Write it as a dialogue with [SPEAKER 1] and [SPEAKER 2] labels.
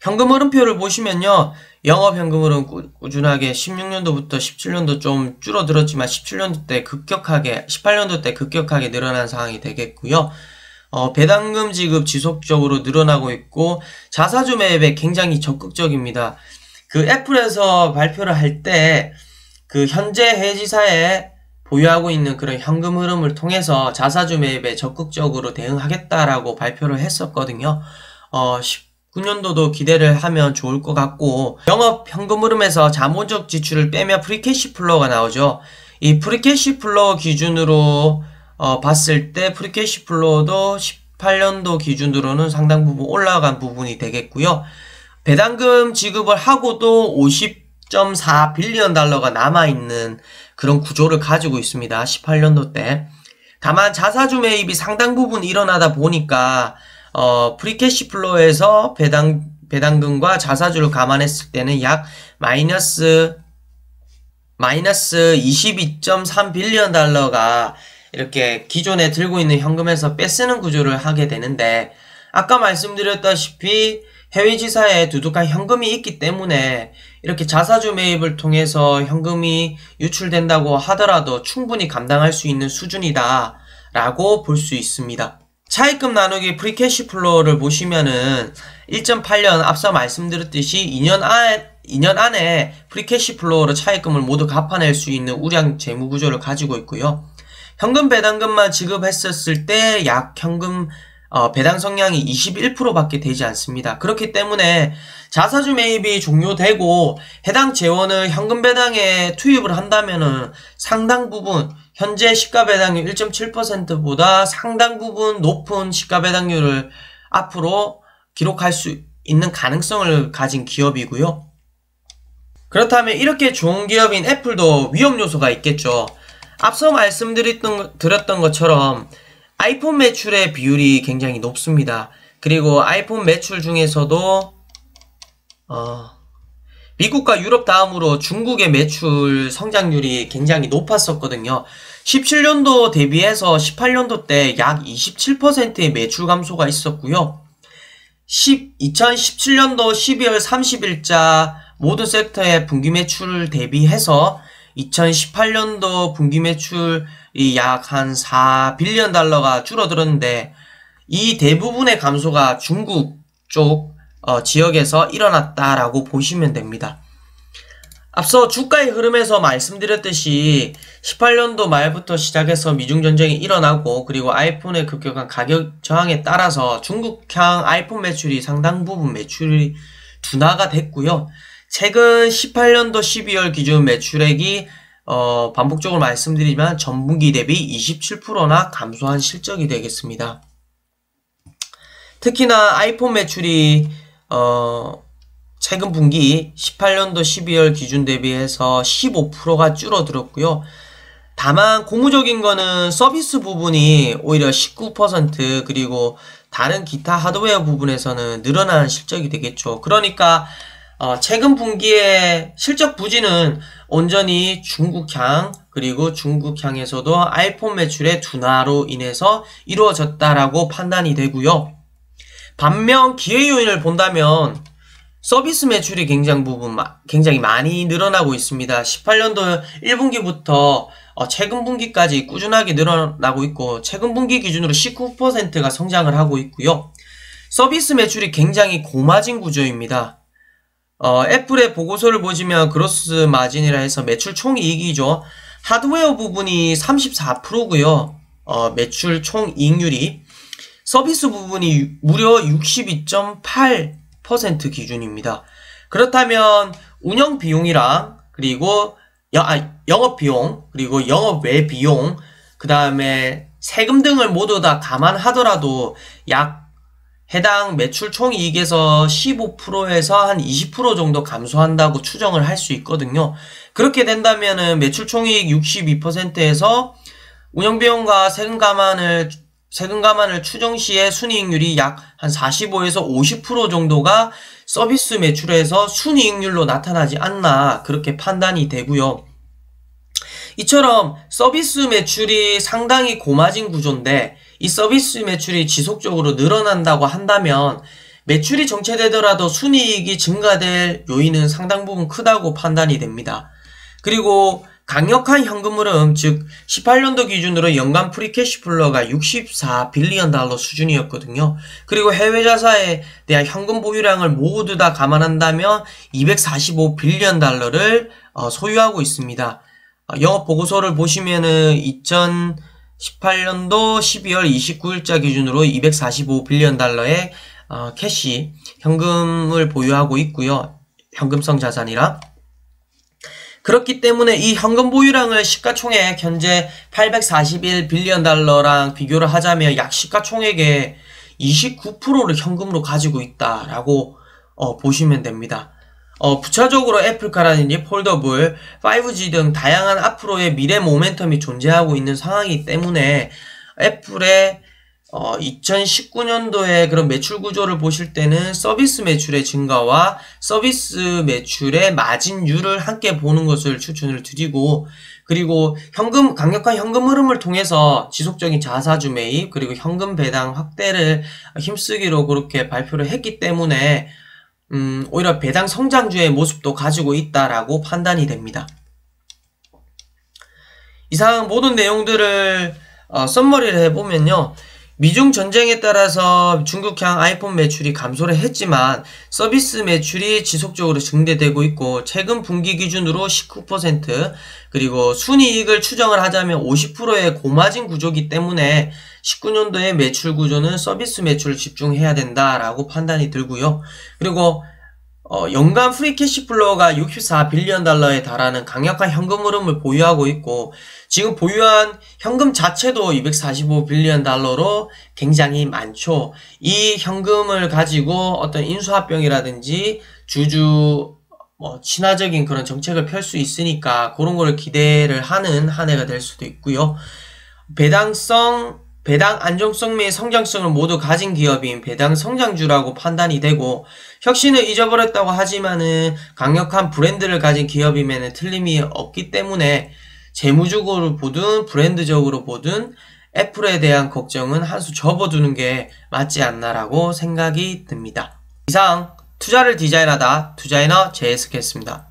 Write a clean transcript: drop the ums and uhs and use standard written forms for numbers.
[SPEAKER 1] 현금 흐름표를 보시면요. 영업 현금 흐름 꾸준하게 16년도부터 17년도 좀 줄어들었지만 17년도 때 급격하게, 18년도 때 급격하게 늘어난 상황이 되겠고요. 배당금 지급 지속적으로 늘어나고 있고, 자사주 매입에 굉장히 적극적입니다. 그 애플에서 발표를 할 때, 그 현재 해지사에 보유하고 있는 그런 현금 흐름을 통해서 자사주 매입에 적극적으로 대응하겠다라고 발표를 했었거든요. 19년도도 기대를 하면 좋을 것 같고, 영업 현금 흐름에서 자본적 지출을 빼면 프리캐시 플로우가 나오죠. 이 프리캐시 플로우 기준으로 봤을 때 프리캐시 플로우도 18년도 기준으로는 상당 부분 올라간 부분이 되겠고요. 배당금 지급을 하고도 50.4 빌리언 달러가 남아있는 그런 구조를 가지고 있습니다. 18년도 때. 다만 자사주 매입이 상당 부분 일어나다 보니까 프리캐시 플로우에서 배당금과 자사주를 감안했을 때는 약 마이너스 22.3 빌리언 달러가 이렇게 기존에 들고 있는 현금에서 빼쓰는 구조를 하게 되는데, 아까 말씀드렸다시피 해외지사에 두둑한 현금이 있기 때문에 이렇게 자사주 매입을 통해서 현금이 유출된다고 하더라도 충분히 감당할 수 있는 수준이다 라고 볼 수 있습니다. 차입금 나누기 프리캐시 플로우를 보시면은 1.8년 앞서 말씀드렸듯이 2년 안에 프리캐시 플로우로 차입금을 모두 갚아낼 수 있는 우량 재무 구조를 가지고 있고요. 현금 배당금만 지급했었을 때 약 현금 배당 성량이 21%밖에 되지 않습니다. 그렇기 때문에 자사주 매입이 종료되고 해당 재원을 현금 배당에 투입을 한다면은 상당 부분 현재 시가 배당률 1.7%보다 상당 부분 높은 시가 배당률을 앞으로 기록할 수 있는 가능성을 가진 기업이고요. 그렇다면 이렇게 좋은 기업인 애플도 위험 요소가 있겠죠. 앞서 말씀드렸던 것처럼 아이폰 매출의 비율이 굉장히 높습니다. 그리고 아이폰 매출 중에서도 미국과 유럽 다음으로 중국의 매출 성장률이 굉장히 높았었거든요. 17년도 대비해서 18년도 때 약 27%의 매출 감소가 있었고요. 2017년도 12월 30일자 모든 섹터의 분기 매출 대비해서 2018년도 분기 매출이 약 한 4빌리언 달러가 줄어들었는데, 이 대부분의 감소가 중국 쪽 지역에서 일어났다라고 보시면 됩니다. 앞서 주가의 흐름에서 말씀드렸듯이 18년도 말부터 시작해서 미중 전쟁이 일어나고, 그리고 아이폰의 급격한 가격 저항에 따라서 중국향 아이폰 매출이 상당 부분 매출이 둔화가 됐고요. 최근 18년도 12월 기준 매출액이 반복적으로 말씀드리지만 전분기 대비 27%나 감소한 실적이 되겠습니다. 특히나 아이폰 매출이 최근 분기 18년도 12월 기준 대비해서 15%가 줄어들었고요. 다만 고무적인 거는 서비스 부분이 오히려 19%, 그리고 다른 기타 하드웨어 부분에서는 늘어난 실적이 되겠죠. 그러니까 최근 분기의 실적 부진은 온전히 중국향, 그리고 중국향에서도 아이폰 매출의 둔화로 인해서 이루어졌다라고 판단이 되고요. 반면 기회 요인을 본다면 서비스 매출이 굉장히 많이 늘어나고 있습니다. 18년도 1분기부터 최근 분기까지 꾸준하게 늘어나고 있고, 최근 분기 기준으로 19%가 성장을 하고 있고요. 서비스 매출이 굉장히 고마진 구조입니다. 애플의 보고서를 보시면 그로스 마진이라 해서 매출 총이익이죠. 하드웨어 부분이 34%고요. 매출 총이익률이. 서비스 부분이 무려 62.8% 기준입니다. 그렇다면 운영 비용이랑, 그리고 영업 비용, 그리고 영업 외 비용, 그 다음에 세금 등을 모두 다 감안하더라도 약 해당 매출 총이익에서 15%에서 한 20% 정도 감소한다고 추정을 할 수 있거든요. 그렇게 된다면은 매출 총이익 62%에서 운영비용과 세금 감안을 추정 시에 순이익률이 약 한 45에서 50% 정도가 서비스 매출에서 순이익률로 나타나지 않나, 그렇게 판단이 되고요. 이처럼 서비스 매출이 상당히 고마진 구조인데, 이 서비스 매출이 지속적으로 늘어난다고 한다면 매출이 정체되더라도 순이익이 증가될 요인은 상당 부분 크다고 판단이 됩니다. 그리고 강력한 현금 흐름, 즉 18년도 기준으로 연간 프리캐시플로가 64빌리언 달러 수준이었거든요. 그리고 해외 자사에 대한 현금 보유량을 모두 다 감안한다면 245빌리언 달러를 소유하고 있습니다. 영업 보고서를 보시면은 2018년도 12월 29일자 기준으로 245빌리언 달러의 캐시, 현금을 보유하고 있고요. 현금성 자산이라. 그렇기 때문에 이 현금 보유량을 시가총액 현재 841빌리언 달러랑 비교를 하자면 약 시가총액의 29%를 현금으로 가지고 있다라고 보시면 됩니다. 부차적으로 애플카라든지 폴더블, 5G 등 다양한 앞으로의 미래 모멘텀이 존재하고 있는 상황이기 때문에 애플의 2019년도에 그런 매출 구조를 보실 때는 서비스 매출의 증가와 서비스 매출의 마진율을 함께 보는 것을 추천을 드리고, 그리고 강력한 현금 흐름을 통해서 지속적인 자사주 매입, 그리고 현금 배당 확대를 힘쓰기로 그렇게 발표를 했기 때문에 오히려 배당 성장주의 모습도 가지고 있다라고 판단이 됩니다. 이상 모든 내용들을 썸머리를 해보면요. 미중 전쟁에 따라서 중국향 아이폰 매출이 감소를 했지만 서비스 매출이 지속적으로 증대되고 있고 최근 분기 기준으로 19%, 그리고 순이익을 추정을 하자면 50%의 고마진 구조이기 때문에 19년도의 매출 구조는 서비스 매출을 집중해야 된다라고 판단이 들고요. 그리고 연간 프리 캐시플로우가 64빌리언 달러에 달하는 강력한 현금 흐름을 보유하고 있고, 지금 보유한 현금 자체도 245빌리언 달러로 굉장히 많죠. 이 현금을 가지고 어떤 인수합병이라든지 주주 친화적인 그런 정책을 펼 수 있으니까 그런 걸 기대를 하는 한 해가 될 수도 있고요. 배당 안정성 및 성장성을 모두 가진 기업인 배당 성장주라고 판단이 되고, 혁신을 잊어버렸다고 하지만은 강력한 브랜드를 가진 기업임에는 틀림이 없기 때문에 재무적으로 보든 브랜드적으로 보든 애플에 대한 걱정은 한 수 접어두는 게 맞지 않나라고 생각이 듭니다. 이상 투자를 디자인하다 투자이너 JSK였습니다.